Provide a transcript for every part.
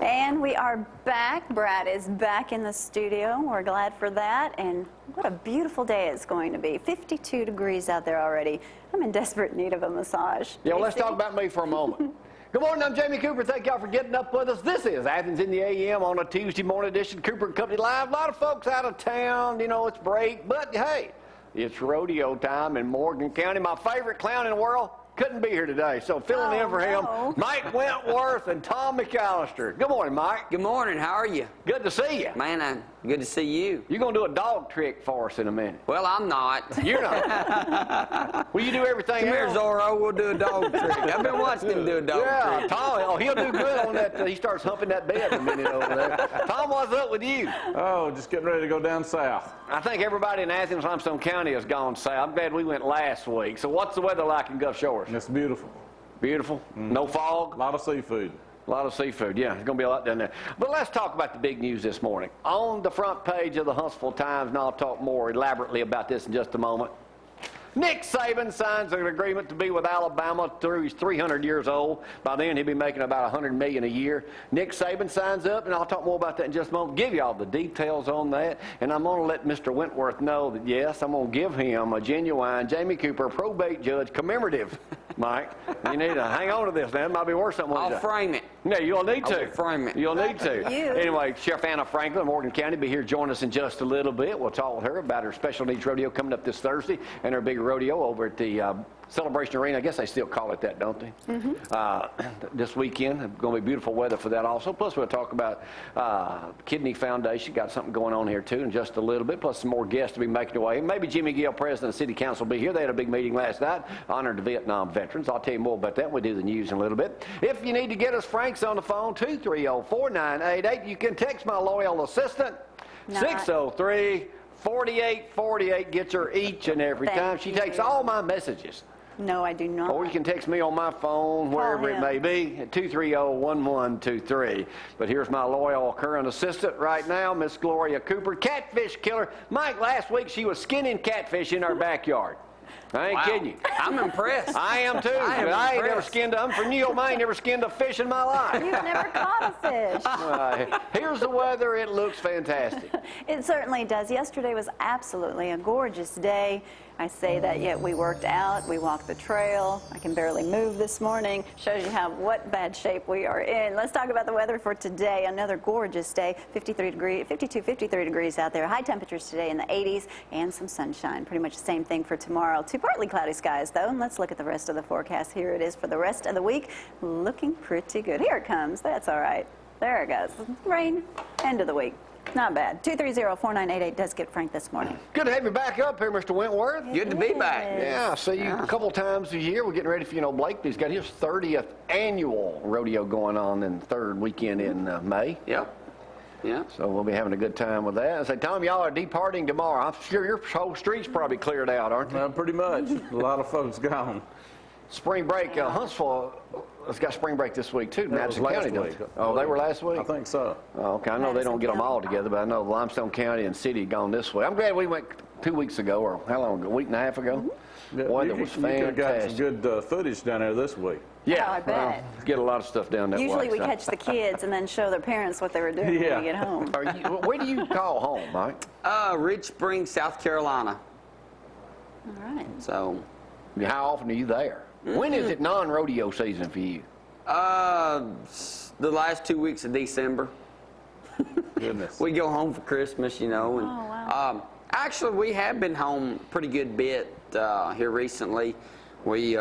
And we are back. Brad is back in the studio. We're glad for that. And what a beautiful day it's going to be. 52 degrees out there already. I'm in desperate need of a massage. Yeah, well, let's talk about me for a moment. Good morning, I'm Jamie Cooper. Thank y'all for getting up with us. This is Athens in the AM on a Tuesday morning edition. Cooper and Company Live. A lot of folks out of town, you know, it's break. But, hey, it's rodeo time in Morgan County. My favorite clown in the world couldn't be here today, so filling in for him, Mike Wentworth and Tom McAlister. Good morning, Mike. Good morning. How are you? Good to see you. Man, good to see you. You're going to do a dog trick for us in a minute. Well, I'm not. You're not. Will you do everything Come here, else? Zorro. We'll do a dog trick. I've been watching him do a dog trick. Tom, oh, he'll do good on that. He starts humping that bed in a minute over there. Tom, what's up with you? Oh, just getting ready to go down south. I think everybody in Athens, Limestone County has gone south. I'm glad we went last week. So what's the weather like in Gulf Shores? It's beautiful. Beautiful. No fog. A lot of seafood. A lot of seafood, yeah. There's going to be a lot down there. But let's talk about the big news this morning. On the front page of the Huntsville Times, and I'll talk more elaborately about this in just a moment, Nick Saban signs an agreement to be with Alabama through he's 300 years old. By then, he'll be making about $100 million a year. Nick Saban signs up, and I'll talk more about that in just a moment. Give you all the details on that. And I'm going to let Mr. Wentworth know that, yes, I'm going to give him a genuine Jamie Cooper probate judge commemorative. Mike, you need to hang on to this, man. It might be worth something. I'll frame it. No, you'll need to. I'll frame it. You'll need to. You. Anyway, Sheriff Anna Franklin, Morgan County, be here join us in just a little bit. We'll talk with her about her special needs rodeo coming up this Thursday and her big rodeo over at the Celebration Arena. I guess they still call it that, don't they? This weekend, it's going to be beautiful weather for that also. Plus, we'll talk about Kidney Foundation. Got something going on here, too, in just a little bit. Plus, some more guests to be making their way. Maybe Jimmy Gill, President of the City Council, will be here. They had a big meeting last night, honored the Vietnam veterans. I'll tell you more about that when we do the news in a little bit. If you need to get us, Frank's on the phone, 230-4988. You can text my loyal assistant, 603-4848. Gets her each and every time. She takes all my messages. No, I do not. Or you can text me on my phone, wherever it may be, at 230-1123. But here's my loyal current assistant right now, Miss Gloria Cooper, catfish killer. Mike, last week she was skinning catfish in our backyard. I ain't kidding you. I'm impressed. I am too. I ain't never skinned a, I'm from New York, I ain't never skinned a fish in my life. You've never caught a fish. Here's the weather. It looks fantastic. It certainly does. Yesterday was absolutely a gorgeous day. I say that, yet we worked out, we walked the trail. I can barely move this morning. Shows you what bad shape we are in. Let's talk about the weather for today. Another gorgeous day, 53 degrees out there. High temperatures today in the 80s and some sunshine. Pretty much the same thing for tomorrow. Two partly cloudy skies, though. And let's look at the rest of the forecast. Here it is for the rest of the week. Looking pretty good. Here it comes. That's all right. There it goes. Rain, end of the week. Not bad. 230-4988 does get Frank this morning. Good to have you back up here, Mr. Wentworth. Good to be back. Yeah, I see you a couple times a year. We're getting ready for, Blakely's got his 30th annual rodeo going on in the third weekend in May. Yep. Yeah. So we'll be having a good time with that. I say, Tom, y'all are departing tomorrow. I'm sure your whole street's probably cleared out, aren't they? Pretty much. A lot of folks gone. Spring break, Huntsville has got spring break this week, too. That was last week. Oh, they were last week? I think so. Oh, okay. I know they don't get them all together, but I know Limestone County and City gone this way. I'm glad we went 2 weeks ago, or how long ago? A week and a half ago? Yeah, Weather was fantastic. You could have got some good footage down there this week. Yeah, I bet. Get a lot of stuff down that way. Usually we catch the kids and then show their parents what they were doing when we get home. Where do you call home, Mike? Rich Springs, South Carolina. All right. So. How often are you there? When is it non-rodeo season for you? The last 2 weeks of December. Goodness. We go home for Christmas, And, wow. Actually, we have been home pretty good bit here recently. We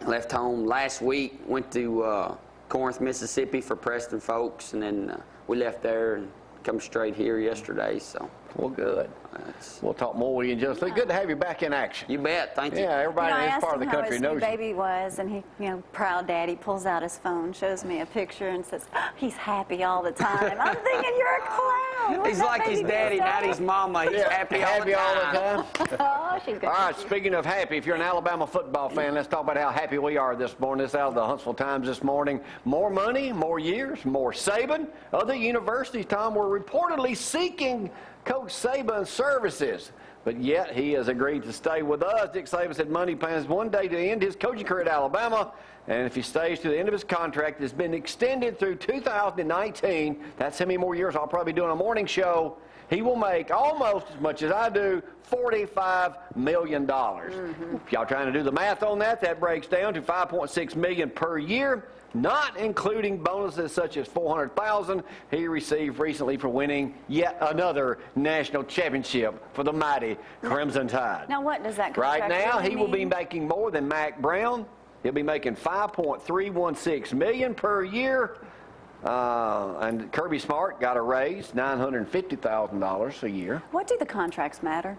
left home last week, went to Corinth, Mississippi for Preston folks, and then we left there and come straight here yesterday. So. Well, good. We'll talk more with you in just a second. Good to have you back in action. You bet. Thank you. Yeah, everybody in this part of the country knows you. I asked him how his new baby was, and he, proud daddy, pulls out his phone, shows me a picture, and says, he's happy all the time. I'm thinking, you're a clown. He's like his daddy, not his mama. He's happy all the time. Oh, she's good. All right, speaking of happy, if you're an Alabama football fan, let's talk about how happy we are this morning. This is out of the Huntsville Times this morning. More money, more years, more Saban. Other universities, Tom, were reportedly seeking Coach Saban's services, but yet he has agreed to stay with us. Dick Saban said Monday plans one day to end his coaching career at Alabama And if he stays to the end of his contract, it's been extended through 2019. That's how many more years I'll probably be doing a morning show. He will make almost as much as I do, $45 million. If y'all trying to do the math on that, that breaks down to $5.6 million per year, not including bonuses such as $400,000 he received recently for winning yet another national championship for the mighty Crimson Tide. Now, what does that Right contract now, really he will be mean? making more than Mac Brown. He'll be making $5.316 million per year. And Kirby Smart got a raise, $950,000 a year. What do the contracts matter?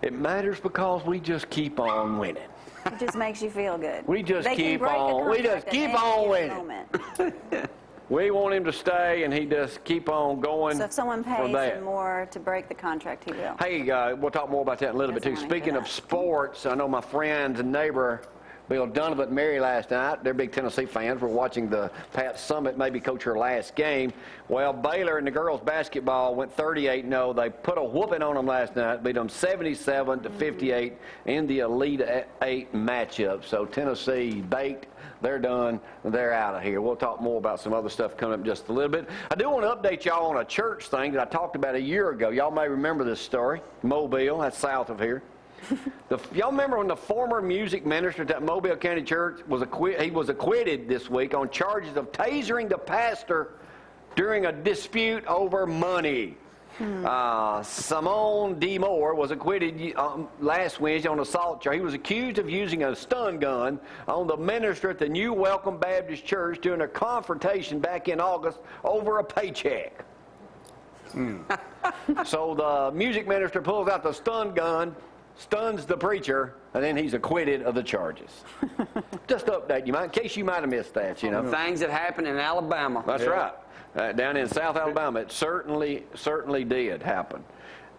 It matters because we just keep on winning. It just makes you feel good. We just They can keep break the on. We just contract at keep any on given winning. moment. We want him to stay, and he just keep on going. So if someone for pays that. him more to break the contract, he will. Hey, we'll talk more about that in a little bit too. Doesn't wanna Speaking hear of that. sports, I know my friends and neighbor Bill Donovan and Mary last night. They're big Tennessee fans. We're watching the Pat Summitt maybe coach her last game. Well, Baylor in the girls basketball went 38-0. They put a whooping on them last night, beat them 77-58 in the Elite Eight matchup. So Tennessee baked. They're done. They're out of here. We'll talk more about some other stuff coming up in just a little bit. I do want to update y'all on a church thing that I talked about a year ago. Y'all may remember this story. Mobile, that's south of here. Y'all remember when the former music minister at that Mobile County Church was acquitted this week on charges of tasering the pastor during a dispute over money. Simone D. Moore was acquitted last Wednesday on assault charge. He was accused of using a stun gun on the minister at the New Welcome Baptist Church during a confrontation back in August over a paycheck. So the music minister pulls out the stun gun, stuns the preacher, and then he's acquitted of the charges. Just to update you, in case you might have missed that, you know. Things that happen in Alabama. That's right. Down in South Alabama, it certainly did happen.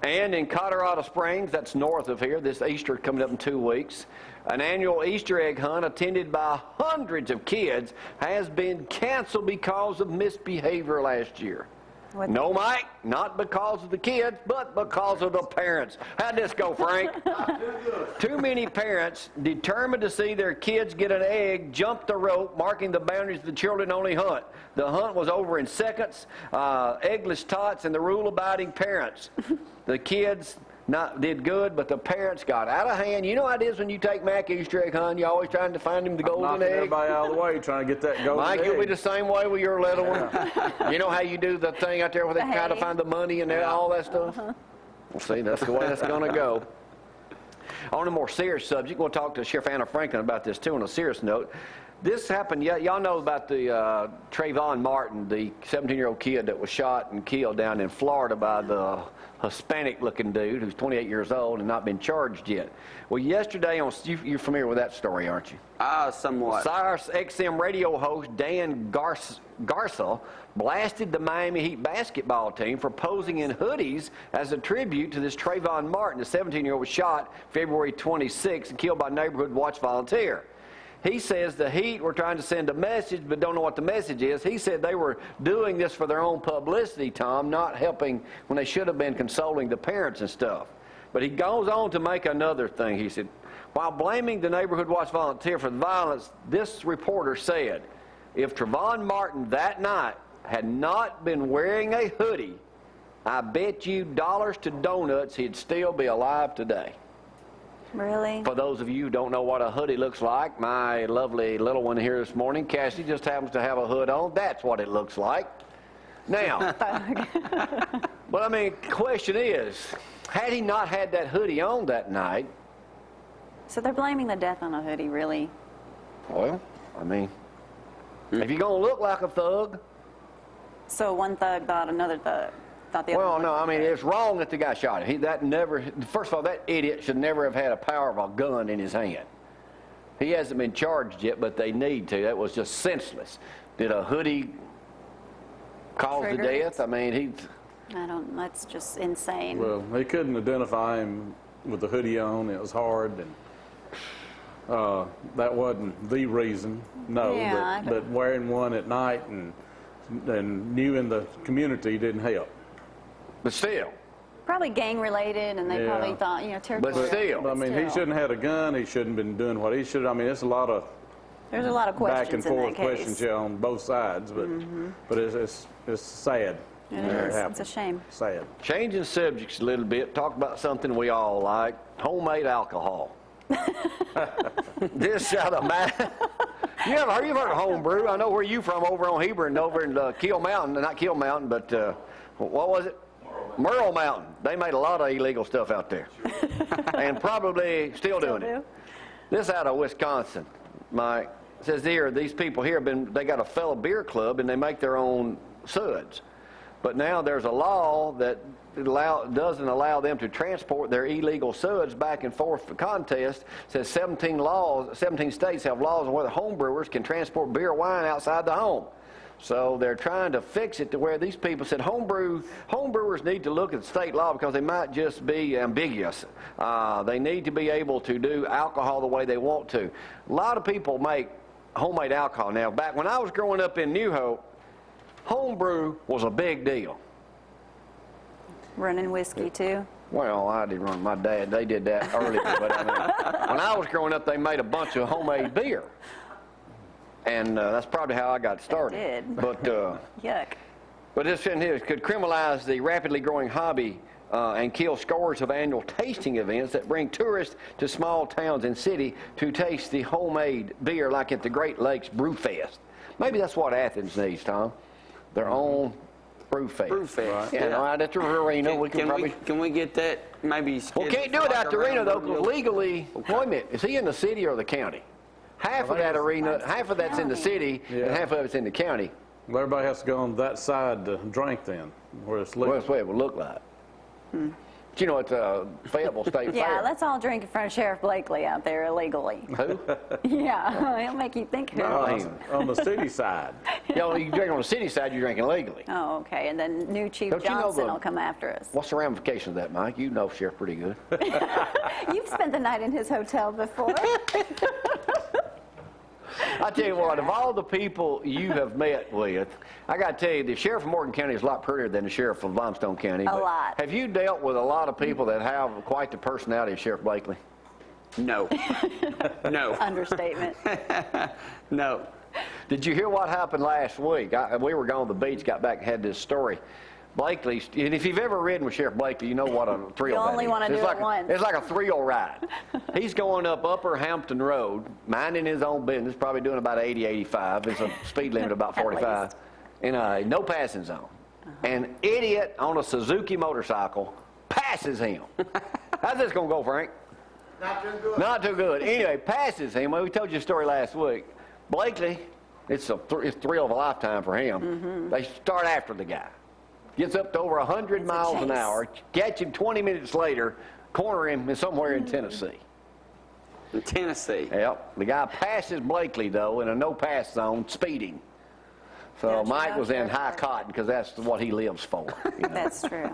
And in Colorado Springs, that's north of here, this Easter coming up in 2 weeks, an annual Easter egg hunt attended by hundreds of kids has been canceled because of misbehavior last year. What? No, Mike, not because of the kids, but because of the parents. How'd this go, Frank? Too many parents determined to see their kids get an egg, jump the rope, marking the boundaries of the children-only hunt. The hunt was over in seconds. Eggless tots and the rule-abiding parents. The kids did good, but the parents got out of hand. You know how it is when you take Mac Easter egg hunting. You're always trying to find him the golden Knocking egg. everybody out of the way, trying to get that golden Mike, egg. you'll be the same way with your little one. You know how you do the thing out there where they try to find the money and all that stuff? Well, see, that's the way that's going to go. On a more serious subject, we'll talk to Sheriff Anna Franklin about this, too, on a serious note. This happened, y'all know about the Trayvon Martin, the 17-year-old kid that was shot and killed down in Florida by the Hispanic-looking dude who's 28 years old and not been charged yet. Well, yesterday, you're familiar with that story, aren't you? Somewhat. Sirius XM radio host Dan Garza blasted the Miami Heat basketball team for posing in hoodies as a tribute to this Trayvon Martin. The 17-year-old was shot February 26 and killed by a neighborhood watch volunteer. He says the Heat were trying to send a message but don't know what the message is. He said they were doing this for their own publicity, Tom, not helping when they should have been consoling the parents and stuff. But he goes on to make another thing. He said, while blaming the neighborhood watch volunteer for the violence, this reporter said, if Trayvon Martin that night had not been wearing a hoodie, I bet you dollars to donuts he'd still be alive today. Really? For those of you who don't know what a hoodie looks like, my lovely little one here this morning, Cassie, just happens to have a hood on. That's what it looks like. Now, but I mean, the question is, had he not had that hoodie on that night? So they're blaming the death on a hoodie, really? Well, I mean, if you're going to look like a thug. So one thug thought another thug. Thought the other Well, one no, was I mean, dead. it's wrong that the guy shot him. First of all, that idiot should never have had a power of a gun in his hand. He hasn't been charged yet, but they need to. That was just senseless. Did a hoodie cause the Trigger it? death? I mean, That's just insane. Well, they couldn't identify him with the hoodie on. It was hard, and that wasn't the reason. No, Yeah, but wearing one at night and new in the community didn't help. but still. Probably gang related, and they Yeah. probably thought, territorial. But still. But, I mean, he shouldn't have had a gun. He shouldn't have been doing what he should. I mean, it's a lot of There's a lot of back and questions in forth that case. questions here on both sides, but it's sad. It is. It's a shame. Sad. Changing subjects a little bit, talk about something we all like, homemade alcohol. This out of you've heard of homebrew? I know where you from, over on Hebron, over in Kill Mountain, not Kill Mountain, but what was it? Merle Mountain. They made a lot of illegal stuff out there, and probably still doing it. This out of Wisconsin, Mike, says here, these people here they got a fellow beer club and they make their own suds. But now there's a law that doesn't allow them to transport their illegal suds back and forth for contest. It says 17 states have laws on whether homebrewers can transport beer or wine outside the home. So they're trying to fix it to where these people said homebrewers need to look at state law because they might just be ambiguous. They need to be able to do alcohol the way they want to. A lot of people make homemade alcohol now. Back when I was growing up in New Hope, homebrew was a big deal. Running whiskey, too? Well, I didn't run. My dad, they did that earlier. But I mean, when I was growing up, they made a bunch of homemade beer. And that's probably how I got started. They did. But, Yuck. But this in here could criminalize the rapidly growing hobby and kill scores of annual tasting events that bring tourists to small towns and city to taste the homemade beer like at the Great Lakes Brew Fest. Maybe that's what Athens needs, Tom. Their own brew fest. Brew fest. Right. Yeah, right at the arena. Can we get that maybe? Well, can't do it at the arena though, because legally. Wait a minute. Is he in the city or the county? Half of that arena, half of that's in the city, and half of it's in the county. Well, everybody has to go on that side to drink then, where it's legal. Well, that's the way it would look like. But you know, it's a Fayetteville State Fair. Yeah, let's all drink in front of Sheriff Blakely out there illegally. Who? Yeah, it'll make you think who. No, on the city side. You know, you drink on the city side, you're drinking legally. Oh, okay. And then new Chief Johnson will come after us. What's the ramifications of that, Mike? You know Sheriff pretty good. You've spent the night in his hotel before. I tell you what, of all the people you have met with, I got to tell you, the sheriff of Morgan County is a lot prettier than the sheriff of Limestone County. A lot. Have you dealt with a lot of people that have quite the personality of Sheriff Blakely? No. No. Understatement. No. Did you hear what happened last week? We were gone to the beach, got back and had this story. Blakely, and if you've ever ridden with Sheriff Blakely, you know what a thrill that is. You only want to do it once. It's like a thrill ride. He's going up Upper Hampton Road, minding his own business, probably doing about 80, 85. There's a speed limit of about 45. In a no passing zone. An idiot on a Suzuki motorcycle passes him. How's this going to go, Frank? Not too good. Not too good. Anyway, passes him. Well, we told you a story last week. Blakely, it's a thrill of a lifetime for him. They start after the guy. Gets up to over 100 miles an hour, catch him 20 minutes later, corner him somewhere in Tennessee. In Tennessee? Yep. The guy passes Blakely, though, in a no-pass zone, speeding. So Mike was in high cotton because that's what he lives for. You know? That's true.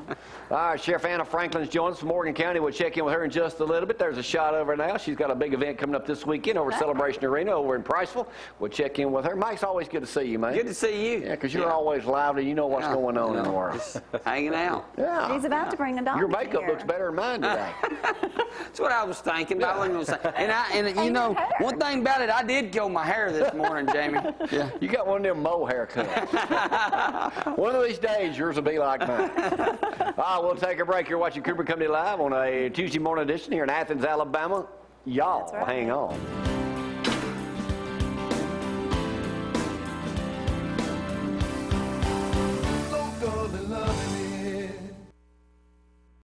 All right, Sheriff Anna Franklin's joined us from Morgan County. We'll check in with her in just a little bit. There's a shot over now. She's got a big event coming up this weekend over at Celebration Arena over in Priceville. We'll check in with her. Mike's always good to see you, man. Good to see you. Yeah, because you're always lively. You know what's going on in the world. Just hanging out. Yeah. He's about to bring the dog. Your makeup here. looks better than mine today. That's what I was thinking. But I wasn't gonna say. And you know, one thing about it, I did comb my hair this morning, Jamie. Yeah. You got one of them mow haircuts. One of these days, yours will be like mine. We'll take a break. You're watching Cooper Company Live on a Tuesday morning edition here in Athens, Alabama. Y'all hang on.